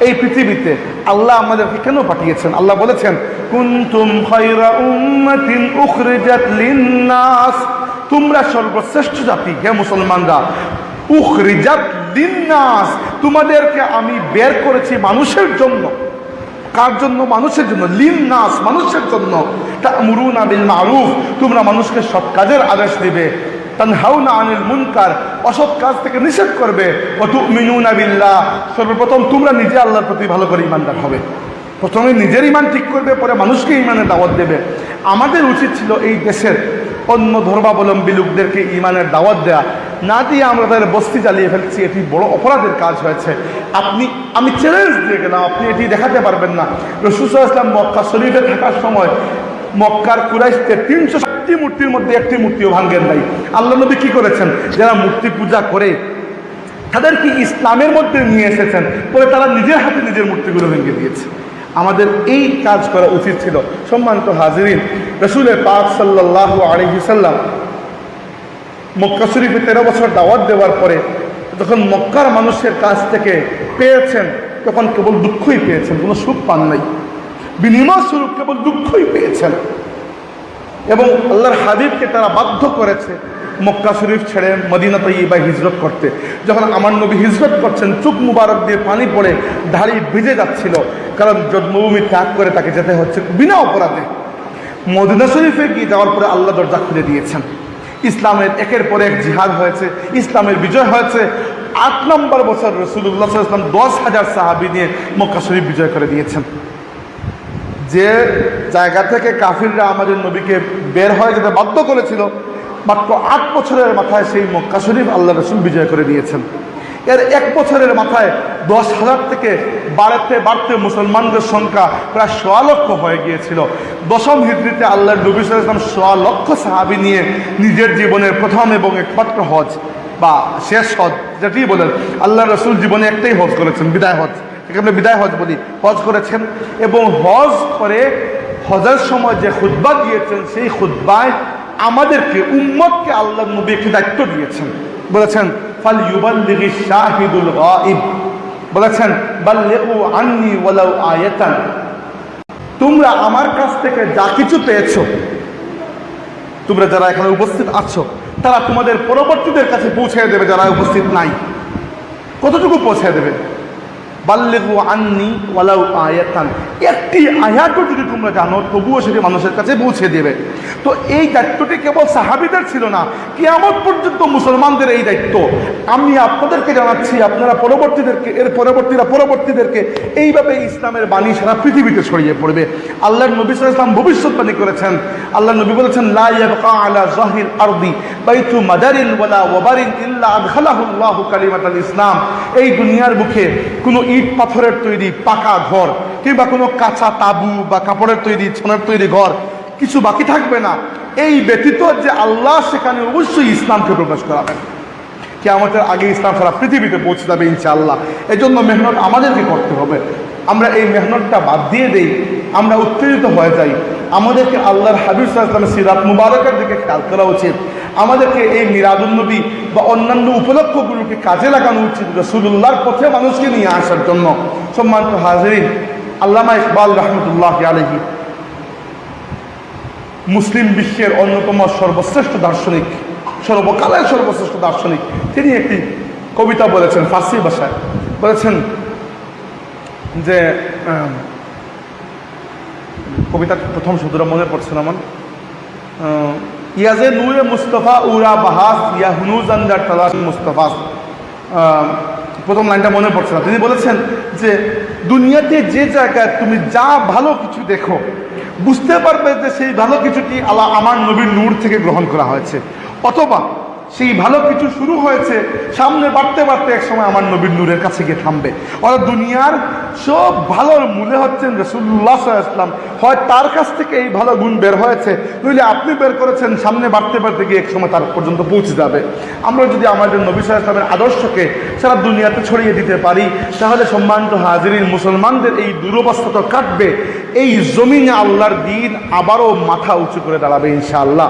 এই পৃথিবীতে আল্লাহ আমাদেরকে কেন পাঠিয়েছেন? আল্লাহ বলেছেন, কুনতুম খায়রা উম্মাতিন উখরিজাত লিন-নাস, তোমরা সর্বশ্রেষ্ঠ জাতি হে মুসলমানরা। উখরিজাত লিন-নাস, তোমাদেরকে আমি বের করেছি মানুষের জন্য। কার জন্য? মানুষের জন্য। লিন-নাস, মানুষের জন্য। তা'মুরুনা বিল মা'রুফ, তোমরা মানুষকে সৎ কাজের আদেশ দিবে। তানহাউনা আনিল মুনকার, অসৎ কাজ থেকে নিষেধ করবে। ওয়া তু'মিনুনা বিল্লাহ, সর্বপ্রথম তোমরা নিজে আল্লাহর প্রতি ভালো করে ঈমানদার হবে। প্রথমে নিজের ঈমান ঠিক করবে, পরে মানুষকে ঈমানের দাওয়াত দেবে। আমাদের উচিত ছিল এই দেশের অন্য ধর্মাবলম্বী লোকদেরকে ঈমানের দাওয়াত দেয়া, না দিয়ে আমরা তাদের বস্তি জ্বালিয়ে ফেলছি। এটি বড় অপরাধের কাজ হয়েছে। আমি চ্যালেঞ্জ দিয়ে গেলাম, আপনি এটি দেখাতে পারবেন না। রাসূল সাল্লাল্লাহু আলাইহি ওয়াসাল্লাম মক্কা শরীফে থাকার সময় মক্কার কুরাইশদের 360টি মূর্তির মধ্যে একটি মূর্তিও ভাঙ্গেন নাই। আল্লাহ নবী কি করেছেন? যারা মূর্তি পূজা করে তাদেরকে ইসলামের মধ্যে নিয়ে এসেছেন, পরে তারা নিজের হাতে নিজের মূর্তিগুলো ভেঙে দিয়েছে। আমাদের এই কাজ করা উচিত ছিল। সম্মানিত হাজিরিন, রাসূল পাক সাল্লাল্লাহু আলাইহি সাল্লাম মক্কা শরীফে 13 বছর দাওয়াত দেওয়ার পরে যখন মক্কার মানুষের কাছ থেকে পেয়েছেন, তখন কেবল দুঃখই পেয়েছেন, কোনো সুখ পান নাই। বিনিময় স্বরূপ কেবল দুঃখই পেয়েছেন। এবং আল্লাহর হাবিবকে তারা বাধ্য করেছে মক্কা শরীফ ছেড়ে মদিনা তৈয়্যিবায় হিজরত করতে। যখন আমার নবী হিজরত করছেন, চোখ মুবারক দিয়ে পানি পড়ে দাড়ি ভিজে যাচ্ছিল, কারণ জন্মভূমি ত্যাগ করে তাকে যেতে হচ্ছে বিনা অপরাধে। মদিনা শরীফে গিয়ে যাওয়ার পরে আল্লাহ দরজা খুলে দিয়েছেন। ইসলামের একের পর এক জিহাদ হয়েছে, ইসলামের বিজয় হয়েছে। 8 নম্বর বছর রাসূলুল্লাহ সাল্লাল্লাহু আলাইহি ওয়াসাল্লাম 10,000 সাহাবী নিয়ে মক্কা শরীফ বিজয় করে দিয়েছেন। যে জায়গা থেকে কাফিররা আমাদের নবীকে বের হয়ে যেতে বাধ্য করেছিল, মাত্র 8 বছরের মাথায় সেই মক্কা শরীফ আল্লাহ রাসূল বিজয় করে দিয়েছেন। এর 1 বছরের মাথায় 10,000 থেকে বাড়তে বাড়তে মুসলমানদের সংখ্যা প্রায় 1.25 লক্ষ হয়ে গিয়েছিল। 10ম হিজরিতে আল্লাহর নবী সাল্লাল্লাহু আলাইহি ওয়াসাল্লাম 1.25 লক্ষ সাহাবী নিয়ে নিজের জীবনের প্রথম এবং একমাত্র হজ বা শেষ হজ যেটি বলেন, আল্লাহ রাসূল জীবনে একটাই হজ করেছেন, বিদায় হজ, আমরা বিদায় হজ বলি, হজ করেছেন। এবং হজ করে হজের সময় যে খুতবা দিয়েছেন, সেই খুতবায় আমাদেরকে উম্মতকে আল্লাহ নবী একটি দায়িত্ব দিয়েছেন। বলেছেন, ফাল ইউবাল্লিগিশ শাহিদুল গায়ব, বলেছেন বাল্লিগু আন্নি ওয়ালাউ আয়াতান, তোমরা আমার কাছ থেকে যা কিছু পেয়েছো, তোমরা যারা এখানে উপস্থিত আছো, তারা তোমাদের পরবর্তীদের কাছে পৌঁছে দেবে যারা উপস্থিত নাই। কতটুকু পৌঁছে দেবে? বাল্লিগু আন্নি ওয়ালাউ আয়াতান, একটি আয়াতও যদি তোমরা জানো তবুও সেটি মানুষের কাছে পৌঁছে দেবে। তো এই দায়িত্বটি কেবল সাহাবীদের ছিল না, কিয়ামত পর্যন্ত মুসলমানদের এই দায়িত্ব। আমি আপনাদেরকে জানাচ্ছি, আপনারা পরবর্তীদেরকে, এর পরবর্তীদেরকে এইভাবে ইসলামের বাণী সারা পৃথিবীতে ছড়িয়ে পড়বে। আল্লাহর নবী সাল্লাল্লাহু আলাইহি ওয়াসাল্লাম ভবিষ্যৎবাণী করেছেন। আল্লাহর নবী বলেছেন, লা ইয়াবকা আলা যাহরিল আরদি বাইতু মাদারিন ওয়ালা ওয়াবারিন ইল্লা আদখালাহুল্লাহু কালিমাতাল ইসলাম, এই দুনিয়ার বুকে কোনো ইট পাথরের তৈরি পাকা ঘর কিংবা কোনো কাঁচা তাবু বা কাপড়ের তৈরি, ছনের তৈরি ঘর কিছু বাকি থাকবে না, এই ব্যতীত যে আল্লাহ সেখানে অবশ্যই ইসলামকে প্রকাশ করাবেন। কিয়ামতের আগে ইসলাম সারা পৃথিবীতে পৌঁছে যাবে ইনশাআল্লাহ। এজন্য মেহনত আমাদেরকে করতে হবে। আমরা এই মেহনতটা বাদ দিয়ে দেই, আমরা উত্তেজিত হয়ে যাই। আমাদেরকে আল্লাহর হাবিব সাল্লাল্লাহু আলাইহি ওয়াসাল্লামের সিরাত মুবারকের দিকে খেয়াল করা উচিত। আমাদেরকে এই মিলাদুন নবী বা অন্যান্য উপলক্ষগুলোকে কাজে লাগানো উচিত রাসূলুল্লাহর পথে মানুষকে নিয়ে আসার জন্য। সম্মানিত হাজিরিন, আল্লামা ইকবাল রাহমাতুল্লাহি আলাইহি মুসলিম বিশ্বের অন্যতম সর্বশ্রেষ্ঠ দার্শনিক, সর্বকালের সর্বশ্রেষ্ঠ দার্শনিক, তিনি একটি কবিতা বলেছেন ফার্সি ভাষায়। বলেছেন যে, কবিতার প্রথম শব্দটা মনে পড়ছে না আমার, ইয়াজে নূরে মুস্তফা উরা বাহাস ইয়া হুনুজ আন্দার তালাশ মুস্তফা, প্রথম লাইনটা মনে পড়ছে না। তিনি বলেছেন যে দুনিয়াতে যে জায়গায় তুমি যা ভালো কিছু দেখো, বুঝতে পারবে যে সেই ভালো কিছুটি আল্লাহ আমার নবীর নূর থেকে গ্রহণ করা হয়েছে, অথবা সেই ভালো কিছু শুরু হয়েছে, সামনে বাড়তে বাড়তে এক সময় আমার নবীর নূরের কাছে গিয়ে থামবে। অর্থাৎ দুনিয়ার সব ভালোর মূলে হচ্ছেন রাসূলুল্লাহ সাল্লাল্লাহু আলাইহি ওয়াসাল্লাম। হয় তার কাছ থেকে এই ভালো গুণ বের হয়েছে, নইলে আপনি বের করেছেন, সামনে বাড়তে বাড়তে গিয়ে এক সময় তার পর্যন্ত পৌঁছে যাবে। আমরা যদি আমাদের নবী সাল্লাল্লাহু আলাইহি ওয়াসাল্লামের আদর্শকে সারা দুনিয়াতে ছড়িয়ে দিতে পারি, তাহলে সম্মানিত হাজিরিন, মুসলমানদের এই দুরবস্থা তো কাটবে, এই জমিনে আল্লাহর দ্বীন আবারও মাথা উঁচু করে দাঁড়াবে ইনশাআল্লাহ।